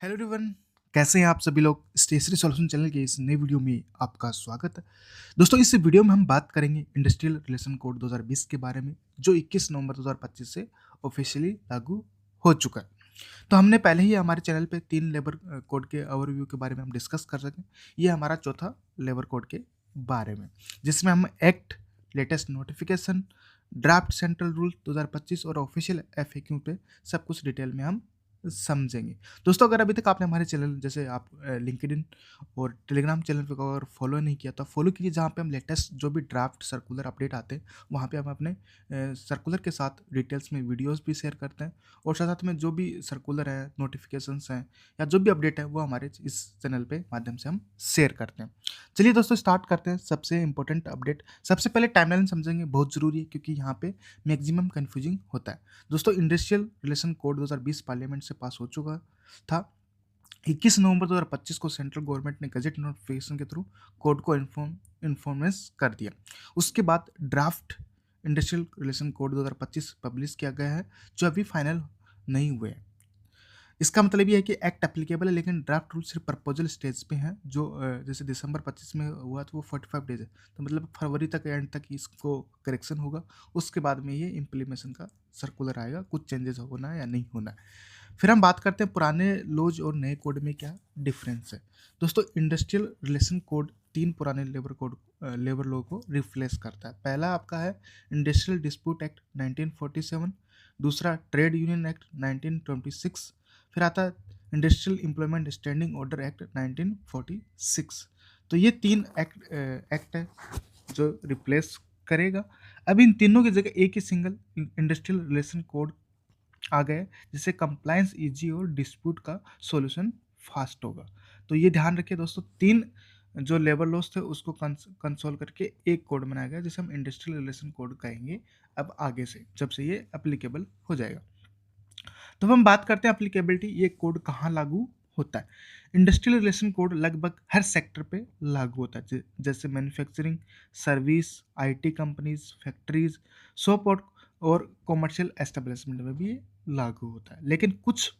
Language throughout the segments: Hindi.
Hello everyone. कैसे हैं आप सभी लोग। स्टेशनरी सॉल्यूशन चैनल के इस नई वीडियो में आपका स्वागत है। दोस्तों, इस वीडियो में हम बात करेंगे इंडस्ट्रियल रिलेशन कोड 2020 के बारे में, जो 21 नवंबर 2025 से ऑफिशियली लागू हो चुका है। तो हमने पहले ही हमारे चैनल पे 3 लेबर कोड के ओवरव्यू के बारे में हम डिस्कस कर सकें। ये हमारा चौथा लेबर कोड के बारे में, जिसमें हम act, latest notification, draft central rule 2025 और ऑफिशियल एफएक्यू पे सब कुछ डिटेल में हम समझेंगे। दोस्तों, अगर अभी तक आपने हमारे चैनल जैसे आप लिंक्डइन और टेलीग्राम चैनल पे अगर फॉलो नहीं किया तो फॉलो कीजिए, जहाँ पे हम लेटेस्ट जो भी ड्राफ्ट सर्कुलर अपडेट आते हैं वहाँ पे हम अपने सर्कुलर के साथ डिटेल्स में वीडियोस भी शेयर करते हैं, और साथ साथ में जो भी सर्कुलर है, नोटिफिकेशंस हैं या जो भी अपडेट है वो हमारे इस चैनल पे माध्यम से हम शेयर करते हैं। चलिए दोस्तों, स्टार्ट करते हैं। सबसे इंपॉर्टेंट अपडेट, सबसे पहले टाइमलाइन समझेंगे, बहुत ज़रूरी है क्योंकि यहाँ पे मैक्सिमम कन्फ्यूजिंग होता है। दोस्तों, इंडस्ट्रियल रिलेशन कोड 2020 पार्लियामेंट से पास हो चुका था। 21 नवंबर 2025 को सेंट्रल गवर्नमेंट ने गजट नोटिफिकेशन के थ्रू कोड को इन्फॉर्मेंस कर दिया। उसके बाद draft industrial relation code 2025 publish किया गया है, जो अभी फाइनल नहीं हुए हैं। इसका मतलब ये है कि एक्ट एप्लीकेबल है, लेकिन ड्राफ्ट रूल सिर्फ प्रपोजल स्टेज पे हैं। जो जैसे दिसंबर 25 में हुआ तो वो 45 डेज है, तो मतलब फरवरी तक एंड तक इसको करेक्शन होगा। उसके बाद में ये इम्प्लीमेशन का सर्कुलर आएगा, कुछ चेंजेस होना है या नहीं होना है। फिर हम बात करते हैं पुराने लॉज और नए कोड में क्या डिफरेंस है। दोस्तों, इंडस्ट्रियल रिलेशन कोड 3 पुराने लेबर लॉ को रिप्लेस करता है। पहला आपका है इंडस्ट्रियल डिस्प्यूट एक्ट 1947, दूसरा ट्रेड यूनियन एक्ट 1926, फिर आता है industrial employment standing order act 1946। तो ये 3 एक्ट है जो रिप्लेस करेगा। अब इन तीनों की जगह एक ही सिंगल इंडस्ट्रियल रिलेशन कोड आ गए, जिससे कंप्लायंस इजी और डिस्प्यूट का सॉल्यूशन फास्ट होगा। तो ये ध्यान रखिए दोस्तों, 3 जो लेबर लॉस थे उसको कंसोल करके एक कोड बनाया गया, जिसे हम इंडस्ट्रियल रिलेशन कोड कहेंगे अब आगे से, जब से ये एप्लीकेबल हो जाएगा। तो अब हम बात करते हैं एप्लीकेबिलिटी, ये कोड कहाँ लागू होता है। इंडस्ट्रियल रिलेशन कोड लगभग हर सेक्टर पे लागू होता है, जैसे manufacturing, service, IT companies, factories, shop और कॉमर्शियल एस्टेब्लिशमेंट में भी ये लागू होता है। लेकिन कुछ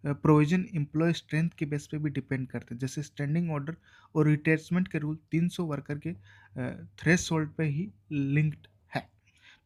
प्रोविजन एम्प्लॉय स्ट्रेंथ के बेस पे भी डिपेंड करते हैं, जैसे स्टैंडिंग ऑर्डर और रिटायरमेंट के रूल 300 वर्कर के थ्रेशोल्ड पे ही लिंक्ड है।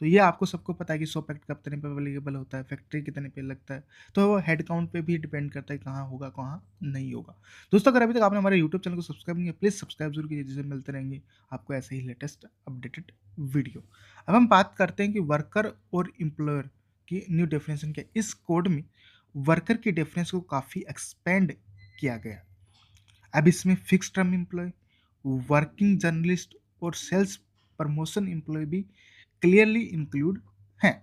तो ये आपको सबको पता है कि सॉप एक्ट कितने पे अवेलेबल होता है, फैक्ट्री कितने पे लगता है, तो वो हेड काउंट पे भी डिपेंड करता है कहाँ होगा कहाँ नहीं होगा। दोस्तों, अगर अभी तक आपने हमारे यूट्यूब चैनल को सब्सक्राइब नहीं किया, प्लीज़ सब्सक्राइब जरूर कीजिए, जिससे मिलते रहेंगे आपको ऐसे ही लेटेस्ट अपडेटेड वीडियो। अब हम बात करते हैं कि वर्कर और एम्प्लॉयर की न्यू डेफिनेशन क्या है। इस कोड में वर्कर की डेफिनेशन को काफ़ी एक्सपेंड किया गया। अब इसमें fix term employ, working journalist और सेल्स प्रमोशन एम्प्लॉय भी क्लियरली इंक्लूड हैं।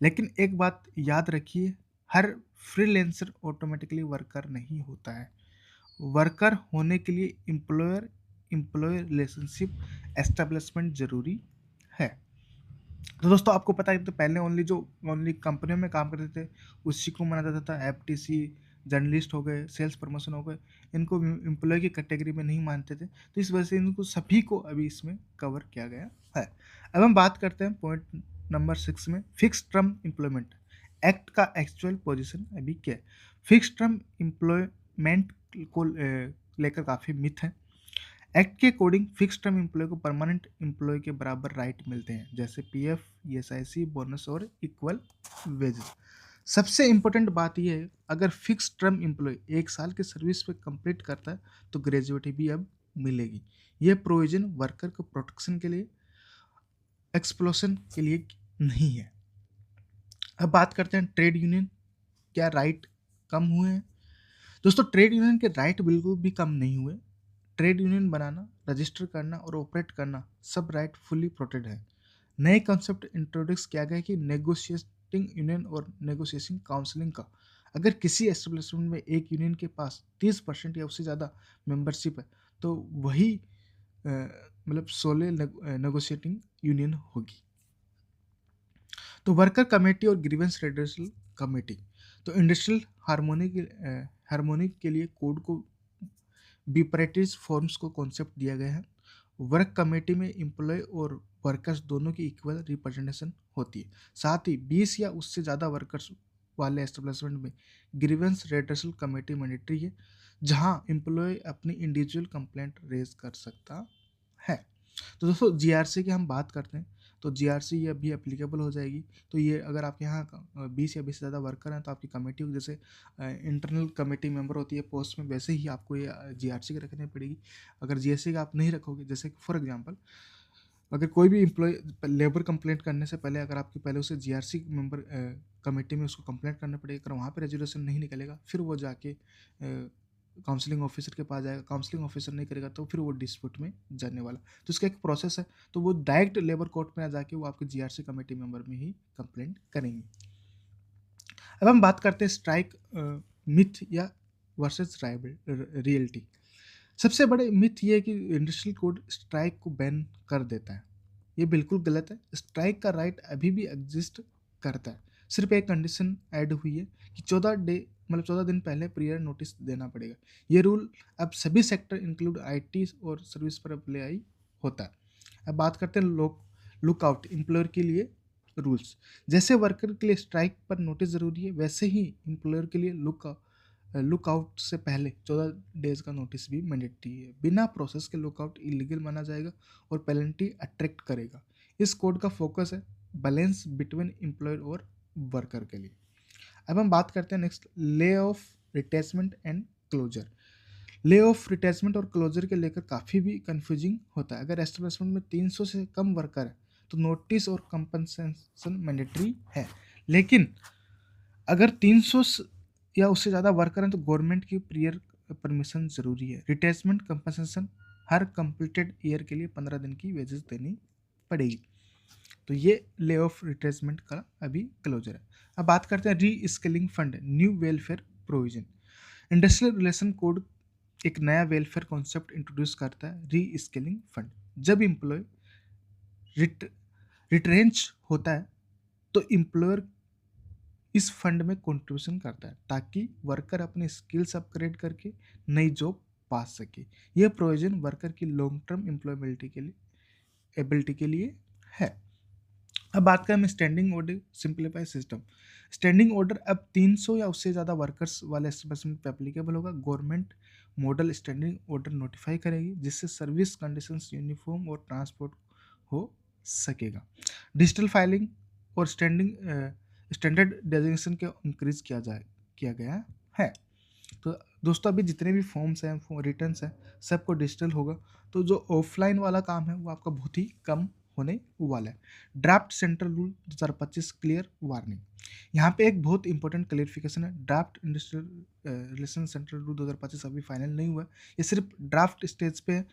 लेकिन एक बात याद रखिए, हर फ्रीलांसर ऑटोमेटिकली वर्कर नहीं होता है। वर्कर होने के लिए एम्प्लॉयर एम्प्लॉय रिलेशनशिप एस्टेब्लिशमेंट जरूरी है। तो दोस्तों, आपको पता है तो पहले ओनली कंपनियों में काम करते थे उसी को माना जाता था एफटीसी। जर्नलिस्ट हो गए, सेल्स प्रमोशन हो गए, इनको एम्प्लॉय की कैटेगरी में नहीं मानते थे, तो इस वजह से इनको सभी को अभी इसमें कवर किया गया है। अब हम बात करते हैं पॉइंट नंबर 6 में, फिक्स टर्म एम्प्लॉयमेंट एक्ट का एक्चुअल पोजीशन अभी क्या है। फिक्स टर्म एम्प्लॉयमेंट को लेकर काफ़ी मिथ है। एक्ट के अकॉर्डिंग फिक्स टर्म एम्प्लॉय को परमानेंट एम्प्लॉय के बराबर राइट मिलते हैं, जैसे पीएफ, ईएसआईसी, बोनस और इक्वल वेजेस। सबसे इंपॉर्टेंट बात यह है, अगर फिक्स टर्म एम्प्लॉय 1 साल की सर्विस पे कंप्लीट करता है तो ग्रेजुएटी भी अब मिलेगी। यह प्रोविजन वर्कर को प्रोटेक्शन के लिए, एक्सप्लोशन के लिए नहीं है। अब बात करते हैं ट्रेड यूनियन, क्या राइट कम हुए हैं। दोस्तों, ट्रेड यूनियन के राइट बिल्कुल भी कम नहीं हुए। ट्रेड यूनियन बनाना, रजिस्टर करना और ऑपरेट करना सब राइट फुली प्रोटेक्टेड है। नए कॉन्सेप्ट इंट्रोड्यूस किया गया कि नेगोशिएटिंग यूनियन और नेगोशिएशन काउंसलिंग का। अगर किसी एस्टेब्लिशमेंट में एक यूनियन के पास 30% या उससे ज़्यादा मेंबरशिप है तो वही मतलब 16 नेगोशिएटिंग यूनियन होगी। तो वर्कर कमेटी और ग्रीवेंस रेड्रेसल कमेटी, तो इंडस्ट्रियल हार्मोनी के लिए कोड को बिपरेटिव फॉर्म्स को कॉन्सेप्ट दिया गया है। वर्क कमेटी में एम्प्लॉय और वर्कर्स दोनों की इक्वल रिप्रेजेंटेशन होती है। साथ ही 20 या उससे ज़्यादा वर्कर्स वाले एस्टेब्लिशमेंट में ग्रीवेंस रेड्रेसल कमेटी मैंडेटरी है, जहां एम्प्लॉय अपनी इंडिविजुअल कंप्लेंट रेज कर सकता है। तो दोस्तों जीआरसी की हम बात करते हैं, तो जीआरसी ये अभी एप्लीकेबल हो जाएगी। तो ये अगर आपके यहाँ 20 या 20 से ज़्यादा वर्कर हैं तो आपकी कमेटी को, जैसे इंटरनल कमेटी मेंबर होती है पोस्ट में, वैसे ही आपको ये जीआरसी की रखनी पड़ेगी। अगर जीआरसी का आप नहीं रखोगे, जैसे फॉर एग्जांपल अगर कोई भी एम्प्लॉय लेबर कंप्लेंट करने से पहले अगर आपकी पहले उसे जीआरसी मेंबर कमेटी में उसको कंप्लेंट करना पड़ेगा, अगर वहाँ पे रेजोल्यूशन नहीं निकलेगा फिर वो जाके काउंसलिंग ऑफिसर के पास जाएगा, काउंसलिंग ऑफिसर नहीं करेगा तो फिर वो डिस्प्यूट में जाने वाला। तो इसका एक प्रोसेस है, तो वो डायरेक्ट लेबर कोर्ट में आ जाके वो आपके जीआरसी कमेटी मेंबर में ही कंप्लेंट करेंगे। अब हम बात करते हैं स्ट्राइक मिथ या वर्सेस रियलिटी। सबसे बड़े मिथ ये है कि इंडस्ट्रियल कोड स्ट्राइक को बैन कर देता है। ये बिल्कुल गलत है। स्ट्राइक का राइट अभी भी एग्जिस्ट करता है, सिर्फ एक कंडीशन ऐड हुई है कि 14 दिन पहले प्रियर नोटिस देना पड़ेगा। ये रूल अब सभी सेक्टर इंक्लूड आईटी और सर्विस पर अप्लाई होता है। अब बात करते हैं लुकआउट एम्प्लॉयर के लिए रूल्स। जैसे वर्कर के लिए स्ट्राइक पर नोटिस ज़रूरी है, वैसे ही एम्प्लॉयर के लिए लुकआउट से पहले 14 डेज का नोटिस भी मैंडेटरी है। बिना प्रोसेस के लुकआउट इलीगल माना जाएगा और पेनल्टी अट्रैक्ट करेगा। इस कोड का फोकस है बैलेंस बिटवीन एम्प्लॉयर और वर्कर के लिए। अब हम बात करते हैं next lay off, retrenchment and closure. Lay off, retrenchment और क्लोजर के लेकर काफ़ी भी कंफ्यूजिंग होता है। अगर एस्टेब्लिशमेंट में 300 से कम वर्कर है तो नोटिस और कंपनसेशन मैंडेटरी है, लेकिन अगर 300 या उससे ज़्यादा वर्कर हैं तो गवर्नमेंट की प्रियर परमिशन ज़रूरी है। रिटेचमेंट कंपनसेशन हर कंप्लीटेड ईयर के लिए 15 दिन की वेजेस देनी पड़ेगी। तो ये ले ऑफ रिटेचमेंट का अभी क्लोजर है। अब बात करते हैं री skilling fund, new welfare provision. Industrial relation code एक नया वेलफेयर कॉन्सेप्ट इंट्रोड्यूस करता है, री स्किलिंग फंड। जब एम्प्लॉय रिट्रेंच होता है तो एम्प्लॉयर इस फंड में कंट्रीब्यूशन करता है ताकि वर्कर अपने स्किल्स अपग्रेड करके नई जॉब पा सके। यह प्रोविजन वर्कर की लॉन्ग टर्म एम्प्लॉयबिलिटी के लिए एबिलिटी के लिए है। अब बात करें हम standing order simplify system. Standing order अब 300 या उससे ज़्यादा वर्कर्स वाले एस्टेब्लिशमेंट पे एप्लीकेबल होगा। Government model standing order notify करेगी, जिससे सर्विस कंडीशंस यूनिफॉर्म और ट्रांसपोर्ट हो सकेगा। डिजिटल फाइलिंग और स्टैंडर्ड डेजिग्नेशन को इंक्रीज किया गया है। तो दोस्तों अभी जितने भी फॉर्म्स हैं, रिटर्न्स हैं, सबको डिजिटल होगा। तो जो ऑफलाइन वाला काम है वो आपका बहुत ही कम होने वाला है। Draft central rule 2025 clear warning. यहाँ पे एक बहुत इंपॉर्टेंट क्लियरिफिकेशन है। Draft industrial relation central rule 2025 अभी फाइनल नहीं हुआ है, ये सिर्फ ड्राफ्ट स्टेज पे है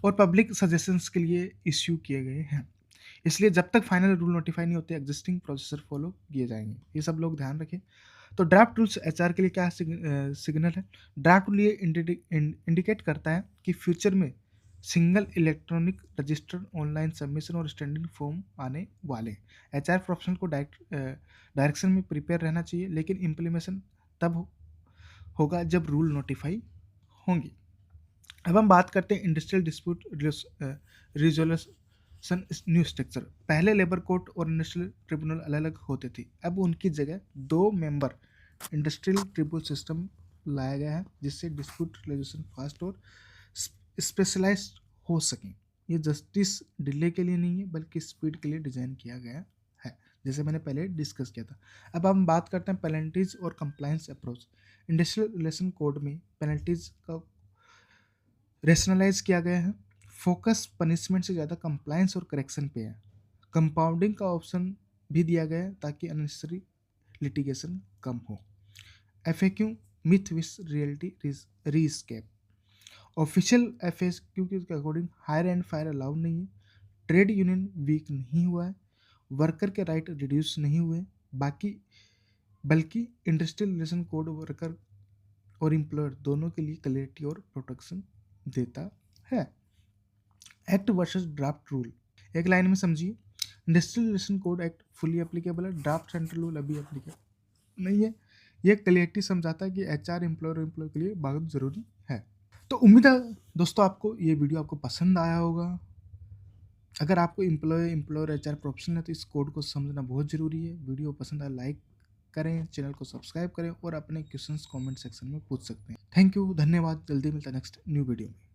और पब्लिक सजेशंस के लिए इश्यू किए गए हैं। इसलिए जब तक फाइनल रूल नोटिफाई नहीं होते एग्जिस्टिंग प्रोसेसर फॉलो किए जाएंगे, ये सब लोग ध्यान रखें। तो ड्राफ्ट रूल्स एचआर के लिए क्या सिग्नल है? ड्राफ्ट रूल ये इंडिकेट करता है कि फ्यूचर में single electronic register, online submission और स्टैंडिंग फॉर्म आने वाले हैं। एचआर प्रोफेशनल को डायरेक्शन में प्रिपेयर रहना चाहिए, लेकिन इम्प्लीमेशन तब होगा जब रूल नोटिफाई होंगे। अब हम बात करते हैं industrial dispute resolution new structure. पहले लेबर कोर्ट और इंडस्ट्रियल ट्रिब्यूनल अलग अलग होते थे, अब उनकी जगह 2 मेंबर इंडस्ट्रियल ट्रिब्यूनल सिस्टम लाया गया है, जिससे डिस्प्यूट रेजोल्यूशन फास्ट और स्पेशलाइज हो सकें। ये जस्टिस डिले के लिए नहीं है बल्कि स्पीड के लिए डिज़ाइन किया गया है, जैसे मैंने पहले डिस्कस किया था। अब हम बात करते हैं पेनल्टीज और compliance approach. Industrial relation code में पेनल्टीज का रेशनलाइज किया गया है। फोकस पनिशमेंट से ज़्यादा कंप्लायंस और करेक्शन पे है। कंपाउंडिंग का ऑप्शन भी दिया गया है ताकि अननेसेसरी लिटिगेशन कम हो। FAQ myth with reality recap. Official FAQ के according hire and fire allowed नहीं है। ट्रेड यूनियन वीक नहीं हुआ है, वर्कर के राइट रिड्यूस नहीं हुए, बल्कि इंडस्ट्रियल रिलेशन कोड वर्कर और एम्प्लॉयर दोनों के लिए क्लैरिटी और प्रोटेक्शन देता है। एक्ट वर्सेस ड्राफ्ट रूल, एक लाइन में समझिए। Industrial relation code act fully applicable है, ड्राफ्ट सेंट्रल रूल अभी एप्लीकेबल नहीं है। यह क्लैरिटी समझाता है कि एचआर एम्प्लॉयर के लिए बहुत ज़रूरी है। तो उम्मीद है दोस्तों आपको ये वीडियो आपको पसंद आया होगा। अगर आपको एम्प्लॉयर एचआर प्रोफेशनल है तो इस कोड को समझना बहुत ज़रूरी है। वीडियो पसंद आया लाइक करें, चैनल को सब्सक्राइब करें और अपने क्वेश्चंस कमेंट सेक्शन में पूछ सकते हैं। थैंक यू, धन्यवाद। जल्दी मिलता है नेक्स्ट न्यू वीडियो में।